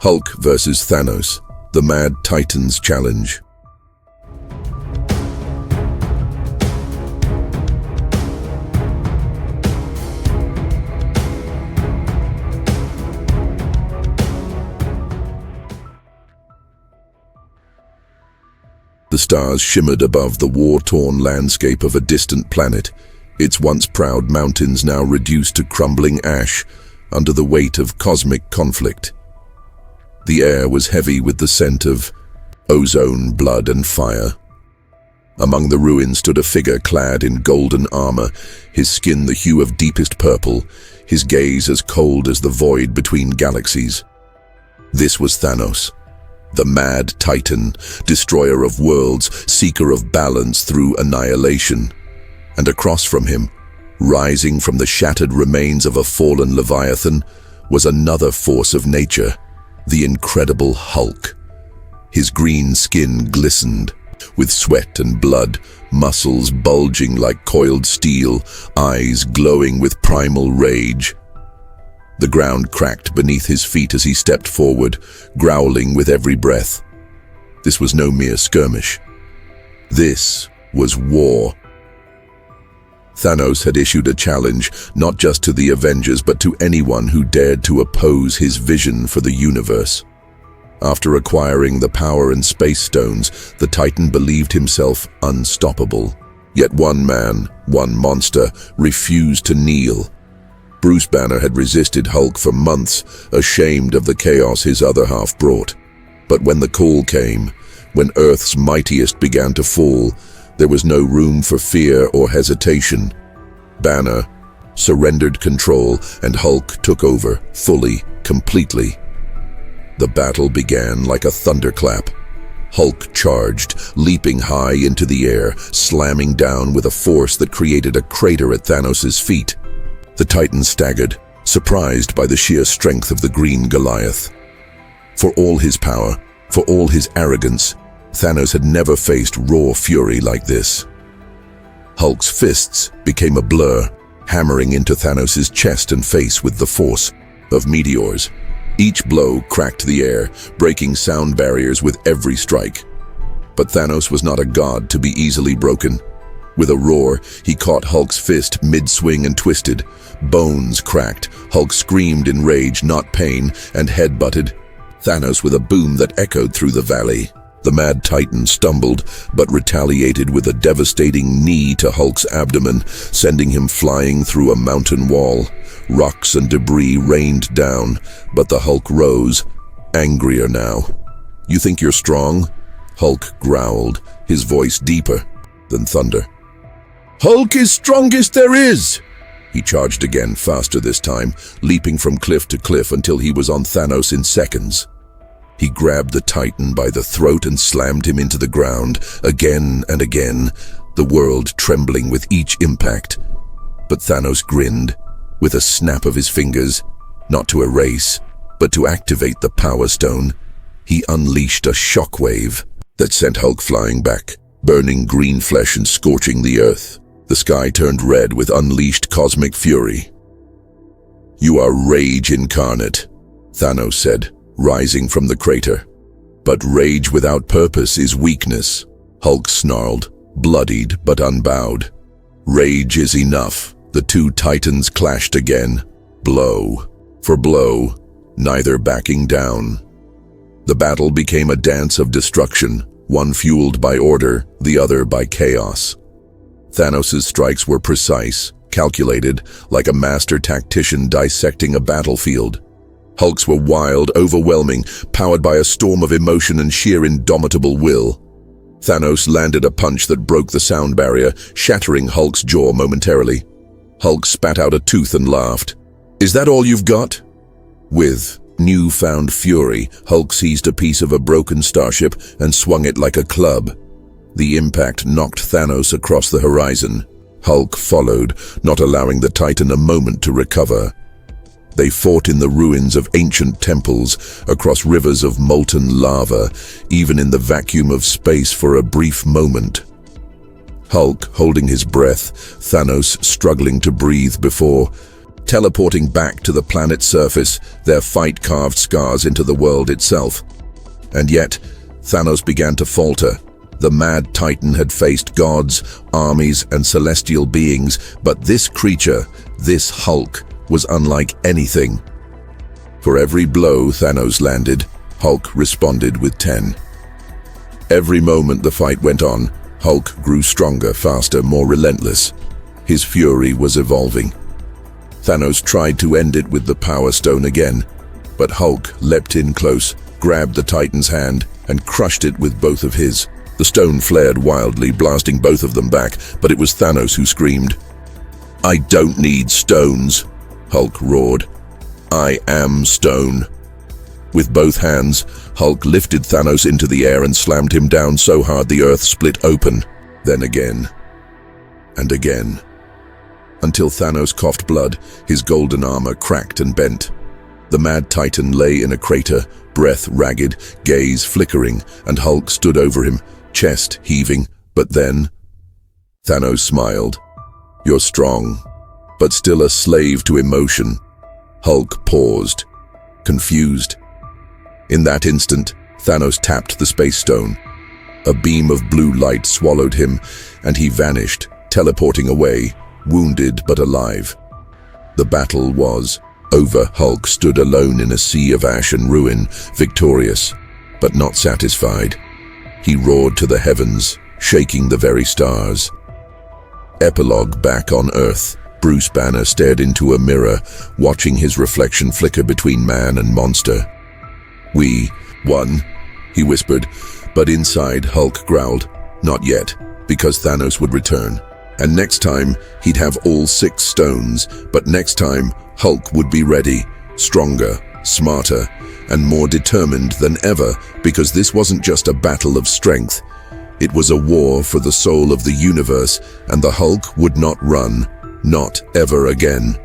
Hulk versus Thanos, the Mad Titans Challenge. The stars shimmered above the war-torn landscape of a distant planet, its once proud mountains now reduced to crumbling ash under the weight of cosmic conflict. The air was heavy with the scent of ozone, blood, and fire. Among the ruins stood a figure clad in golden armor, his skin the hue of deepest purple, his gaze as cold as the void between galaxies. This was Thanos, the Mad Titan, destroyer of worlds, seeker of balance through annihilation. And across from him, rising from the shattered remains of a fallen Leviathan, was another force of nature, the incredible Hulk. His green skin glistened, with sweat and blood, muscles bulging like coiled steel, eyes glowing with primal rage. The ground cracked beneath his feet as he stepped forward, growling with every breath. This was no mere skirmish. This was war. Thanos had issued a challenge, not just to the Avengers, but to anyone who dared to oppose his vision for the universe. After acquiring the power and space stones, the Titan believed himself unstoppable. Yet one man, one monster, refused to kneel. Bruce Banner had resisted Hulk for months, ashamed of the chaos his other half brought. But when the call came, when Earth's mightiest began to fall, there was no room for fear or hesitation. Banner surrendered control, and Hulk took over, fully, completely. The battle began like a thunderclap. Hulk charged, leaping high into the air, slamming down with a force that created a crater at Thanos' feet. The Titan staggered, surprised by the sheer strength of the green Goliath. For all his power, for all his arrogance, Thanos had never faced raw fury like this. Hulk's fists became a blur, hammering into Thanos' chest and face with the force of meteors. Each blow cracked the air, breaking sound barriers with every strike. But Thanos was not a god to be easily broken. With a roar, he caught Hulk's fist mid-swing and twisted. Bones cracked, Hulk screamed in rage, not pain, and head-butted Thanos with a boom that echoed through the valley. The Mad Titan stumbled, but retaliated with a devastating knee to Hulk's abdomen, sending him flying through a mountain wall. Rocks and debris rained down, but the Hulk rose, angrier now. "You think you're strong?" Hulk growled, his voice deeper than thunder. "Hulk is strongest there is!" He charged again, faster this time, leaping from cliff to cliff until he was on Thanos in seconds. He grabbed the Titan by the throat and slammed him into the ground, again and again, the world trembling with each impact. But Thanos grinned, with a snap of his fingers, not to erase, but to activate the Power Stone. He unleashed a shockwave that sent Hulk flying back, burning green flesh and scorching the earth. The sky turned red with unleashed cosmic fury. "You are rage incarnate," Thanos said, rising from the crater. "But rage without purpose is weakness." Hulk snarled, bloodied but unbowed. "Rage is enough." The two titans clashed again, blow for blow, neither backing down. The battle became a dance of destruction, one fueled by order, the other by chaos. Thanos' strikes were precise, calculated, like a master tactician dissecting a battlefield. Hulk's were wild, overwhelming, powered by a storm of emotion and sheer indomitable will. Thanos landed a punch that broke the sound barrier, shattering Hulk's jaw momentarily. Hulk spat out a tooth and laughed. "Is that all you've got?" With newfound fury, Hulk seized a piece of a broken starship and swung it like a club. The impact knocked Thanos across the horizon. Hulk followed, not allowing the Titan a moment to recover. They fought in the ruins of ancient temples, across rivers of molten lava, even in the vacuum of space for a brief moment. Hulk holding his breath, Thanos struggling to breathe before Teleporting back to the planet's surface, their fight carved scars into the world itself. And yet, Thanos began to falter. The mad Titan had faced gods, armies, and celestial beings, but this creature, this Hulk, was unlike anything. For every blow Thanos landed, Hulk responded with 10. Every moment the fight went on, Hulk grew stronger, faster, more relentless. His fury was evolving. Thanos tried to end it with the Power Stone again, but Hulk leapt in close, grabbed the Titan's hand, and crushed it with both of his. The stone flared wildly, blasting both of them back, but it was Thanos who screamed. "I don't need stones," Hulk roared. "I am stone." With both hands, Hulk lifted Thanos into the air and slammed him down so hard the earth split open. Then again, and again, until Thanos coughed blood, his golden armor cracked and bent. The mad Titan lay in a crater, breath ragged, gaze flickering, and Hulk stood over him, chest heaving. But then, Thanos smiled. "You're strong, but still a slave to emotion." Hulk paused, confused. In that instant, Thanos tapped the space stone. A beam of blue light swallowed him, and he vanished, teleporting away, wounded but alive. The battle was over. Hulk stood alone in a sea of ash and ruin, victorious, but not satisfied. He roared to the heavens, shaking the very stars. Epilogue. Back on Earth, Bruce Banner stared into a mirror, watching his reflection flicker between man and monster. "We won," he whispered, but inside Hulk growled, "Not yet," because Thanos would return. And next time, he'd have all 6 stones, but next time, Hulk would be ready, stronger, smarter, and more determined than ever, because this wasn't just a battle of strength. It was a war for the soul of the universe, and the Hulk would not run, not ever again.